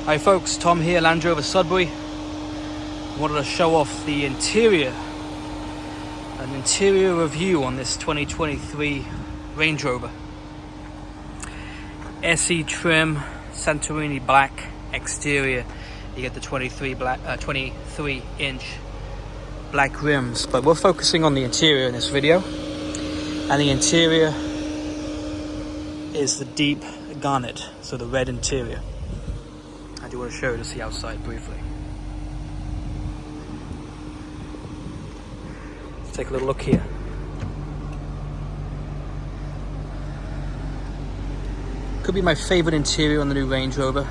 Hi folks, Tom here, Land Rover Sudbury. Wanted to show off the interior, an interior review on this 2023 Range Rover. SE trim, Santorini black exterior. You get the 23 inch black rims, but we're focusing on the interior in this video. And the interior is the deep garnet, so the red interior. I do want to show you the outside briefly. Let's take a little look here. Could be my favorite interior on the new Range Rover.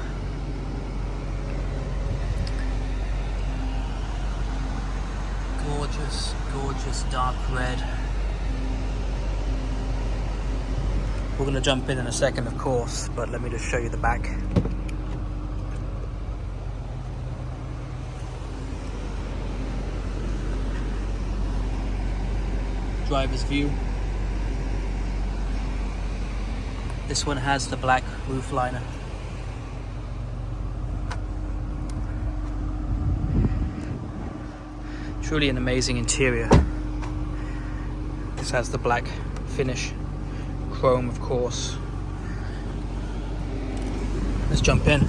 Gorgeous, gorgeous dark red. We're going to jump in a second, of course, but let me just show you the back. Driver's view. This one has the black roof liner. Truly an amazing interior. This has the black finish, chrome of course. Let's jump in.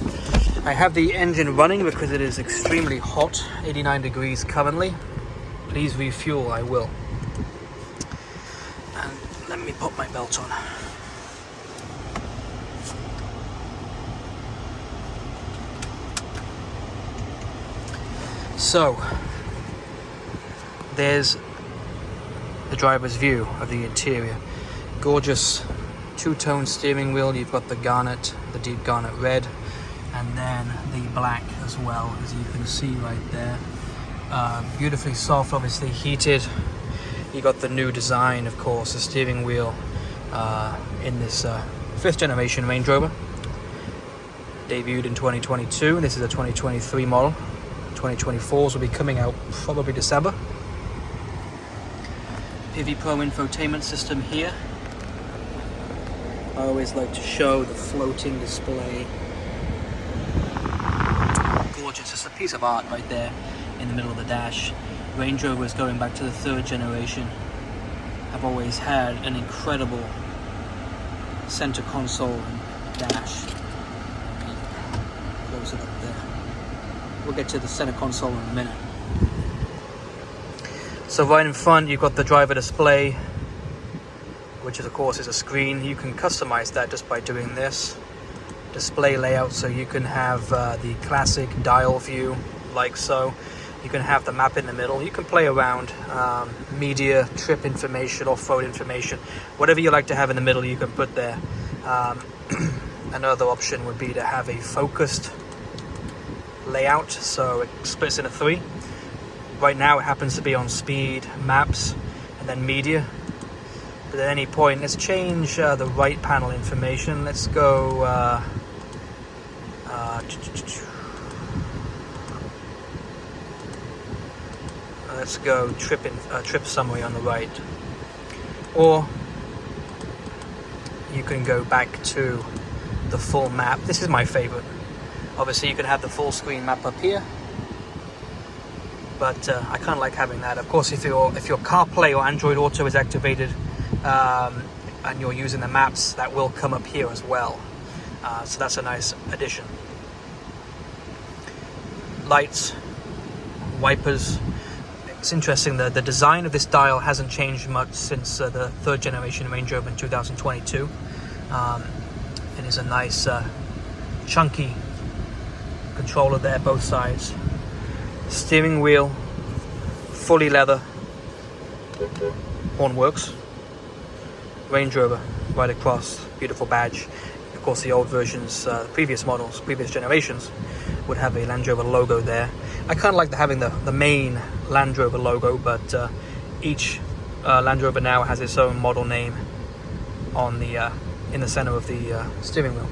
I have the engine running because it is extremely hot, 89 degrees currently. Please refuel, I will. And let me put my belt on. So, there's the driver's view of the interior. Gorgeous two-tone steering wheel. You've got the garnet, the deep garnet red, and then the black as well, as you can see right there. Beautifully soft, obviously heated. You got the new design, of course, the steering wheel in this fifth generation Range Rover. Debuted in 2022. This is a 2023 model. 2024s will be coming out probably December. PV Pro infotainment system here. I always like to show the floating display. Gorgeous, it's a piece of art right there in the middle of the dash. Range Rover is going back to the third generation. I've always had an incredible center console and dash. Close it up there. We'll get to the center console in a minute. So right in front you've got the driver display, which is, of course, is a screen. You can customize that just by doing this display layout, so you can have the classic dial view like so. You can have the map in the middle. You can play around media, trip information, off-road information, whatever you like to have in the middle you can put there. Another option would be to have a focused layout, so it splits into three. Right now it happens to be on speed, maps, and then media. But at any point, let's change the right panel information. Let's go let's go trip summary on the right, or you can go back to the full map. This is my favorite. Obviously you can have the full screen map up here, but I kind of like having that. Of course, if your CarPlay or Android Auto is activated and you're using the maps, that will come up here as well. So that's a nice addition. Lights, wipers. It's interesting, the design of this dial hasn't changed much since the third generation Range Rover in 2022. It is a nice chunky controller there, both sides. Steering wheel, fully leather. Horn works. Range Rover right across, beautiful badge. Of course, the old versions, previous models, previous generations would have a Land Rover logo there. I kind of like having the main Land Rover logo, but each Land Rover now has its own model name on the in the center of the steering wheel.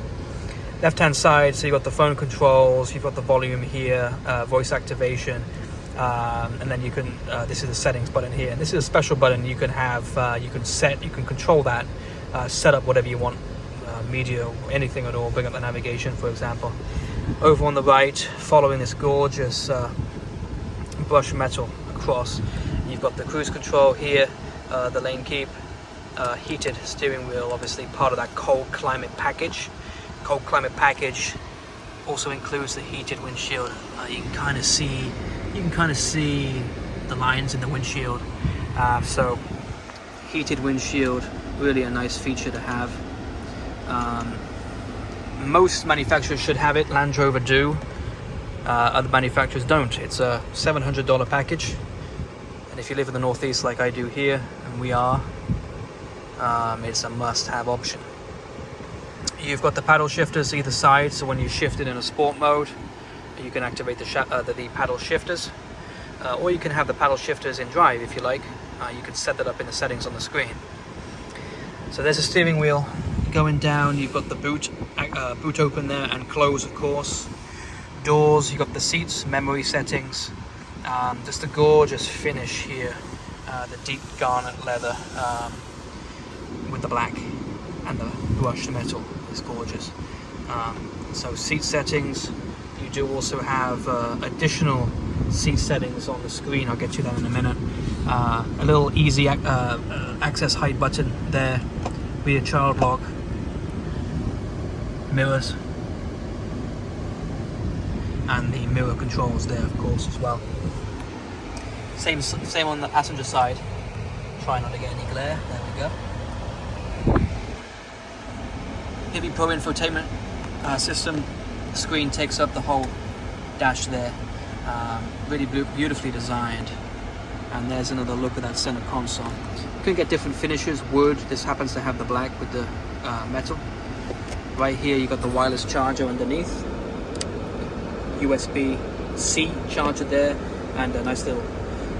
Left hand side, so you've got the phone controls, you've got the volume here, voice activation, and then you can this is the settings button here, and this is a special button you can have. You can control that, set up whatever you want, media or anything at all, bring up the navigation, for example. Over on the right, following this gorgeous brushed metal across, you've got the cruise control here, the lane keep, heated steering wheel, obviously part of that cold climate package. Cold climate package also includes the heated windshield. You can kind of see the lines in the windshield. So heated windshield, really a nice feature to have. Most manufacturers should have it. Land Rover do. Other manufacturers don't. It's a $700 package, and if you live in the Northeast like I do here, and we are, it's a must-have option. You've got the paddle shifters either side, so when you shift it in a sport mode, you can activate the paddle shifters, or you can have the paddle shifters in drive if you like. You can set that up in the settings on the screen. So there's a steering wheel. Going down, you've got the boot open there and close, of course. Doors, you've got the seats, memory settings. Just a gorgeous finish here. The deep garnet leather with the black and the brushed metal is gorgeous. So seat settings, you do also have additional seat settings on the screen. I'll get to that in a minute. A little easy access height button there, rear child lock, mirrors, and the mirror controls there, of course, as well. Same on the passenger side. Try not to get any glare. There we go. Heavy Pro infotainment system. The screen takes up the whole dash there. Really beautifully designed. And there's another look at that center console. You can get different finishes. Wood. This happens to have the black with the metal. Right here you got the wireless charger underneath, USB-C charger there, and a nice little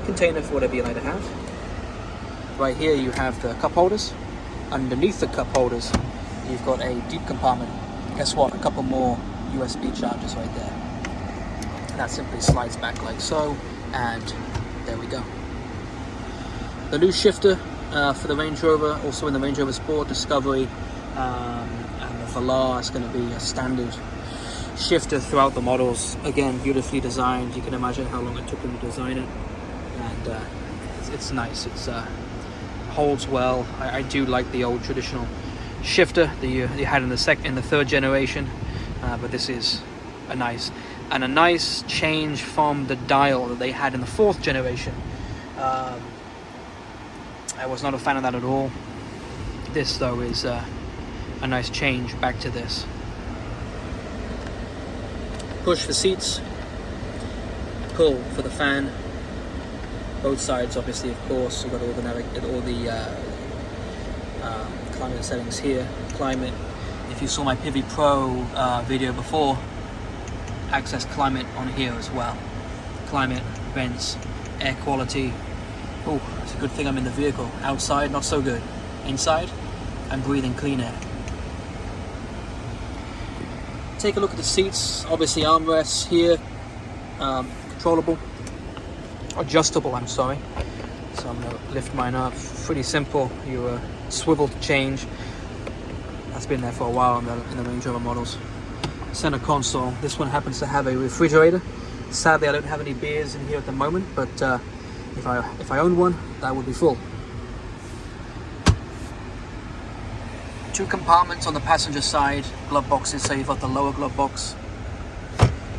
container for whatever you like to have. Right here you have the cup holders. Underneath the cup holders you've got a deep compartment. Guess what? A couple more USB chargers right there. And that simply slides back like so, and there we go. The new shifter for the Range Rover, also in the Range Rover Sport, Discovery, Velar is going to be a standard shifter throughout the models. Again, beautifully designed. You can imagine how long it took them to design it, and it's nice. It's holds well. I do like the old traditional shifter that you had in the third generation, but this is a nice change from the dial that they had in the fourth generation. I was not a fan of that at all. This though is a nice change back to this. Push for seats, pull for the fan. Both sides, obviously, of course. You've got all the climate settings here. Climate. If you saw my Pivi Pro video before, access climate on here as well. Climate, vents, air quality. Oh, it's a good thing I'm in the vehicle. Outside, not so good. Inside, I'm breathing clean air. Take a look at the seats. Obviously armrests here, controllable, adjustable, I'm sorry. So I'm going to lift mine up. Pretty simple. You swivel to change. That's been there for a while in the Range Rover models. Center console. This one happens to have a refrigerator. Sadly, I don't have any beers in here at the moment, but if I owned one, that would be full. Two compartments on the passenger side, glove boxes, so you've got the lower glove box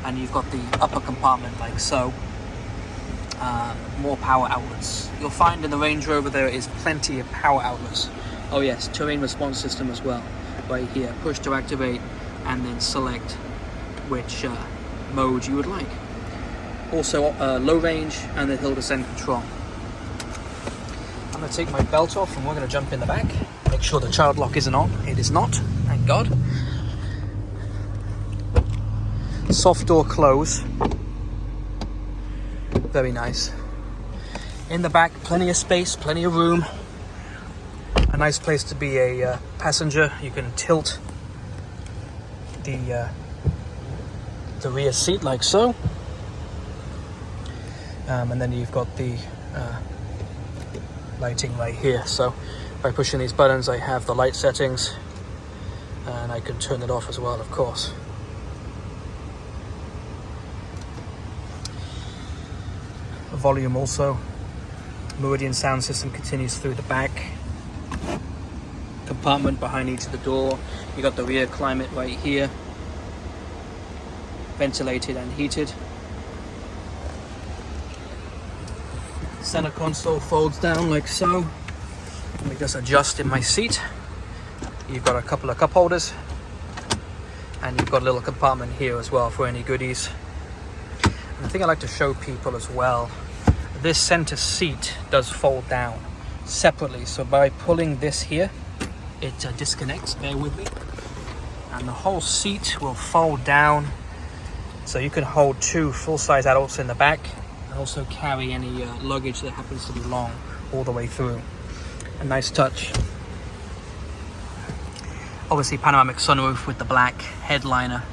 and you've got the upper compartment like so. More power outlets. You'll find in the Range Rover there is plenty of power outlets. Oh yes, terrain response system as well. Right here, push to activate and then select which mode you would like. Also low range and the hill descent control. I'm going to take my belt off and we're going to jump in the back. Make sure the child lock isn't on. It is not, thank God. Soft door close. Very nice. In the back, plenty of space, plenty of room. A nice place to be a passenger. You can tilt the rear seat like so. And then you've got the lighting right here. So by pushing these buttons, I have the light settings, and I can turn it off as well, of course. volume also. Meridian sound system continues through the back. Compartment behind each of the door. You got the rear climate right here. Ventilated and heated. Center console folds down like so. Let me just adjust in my seat. You've got a couple of cup holders. And you've got a little compartment here as well for any goodies. And the thing I like to show people as well, this center seat does fold down separately. So by pulling this here, it disconnects, bear with me. And the whole seat will fold down. So you can hold 2 full-size adults in the back and also carry any luggage that happens to be long all the way through. A nice touch. Obviously panoramic sunroof with the black headliner.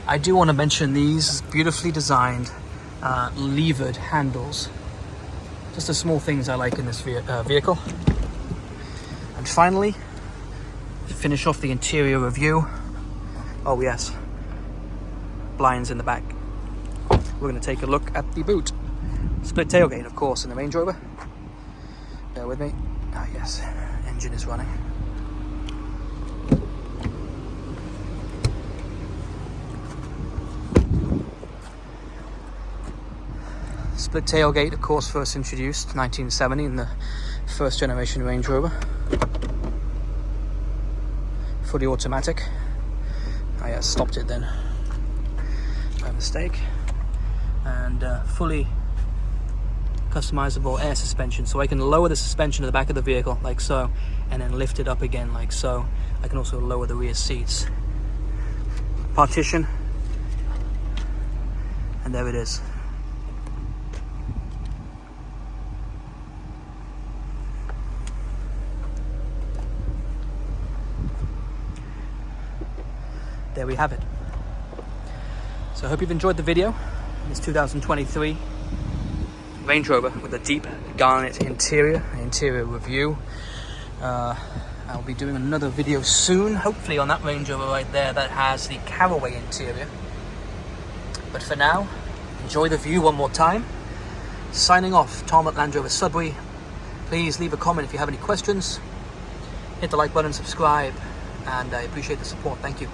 I do want to mention these beautifully designed levered handles. Just the small things I like in this vehicle. And finally, to finish off the interior review, oh yes, blinds in the back. We're going to take a look at the boot. Split tailgate, of course, in the Range Rover. Bear with me. Ah yes, engine is running. Split tailgate, of course, first introduced 1970 in the first generation Range Rover. Fully automatic. I stopped it then by mistake. And fully customizable air suspension, so I can lower the suspension at the back of the vehicle like so, and then lift it up again like so. I can also lower the rear seats. Partition, and there it is. There we have it. So I hope you've enjoyed the video. It's 2023 Range Rover with a deep garnet interior review. I'll be doing another video soon, hopefully on that Range Rover right there that has the caraway interior. But for now, enjoy the view one more time. Signing off, Tom at Land Rover Sudbury. Please leave a comment if you have any questions. Hit the like button, subscribe, and I appreciate the support. Thank you.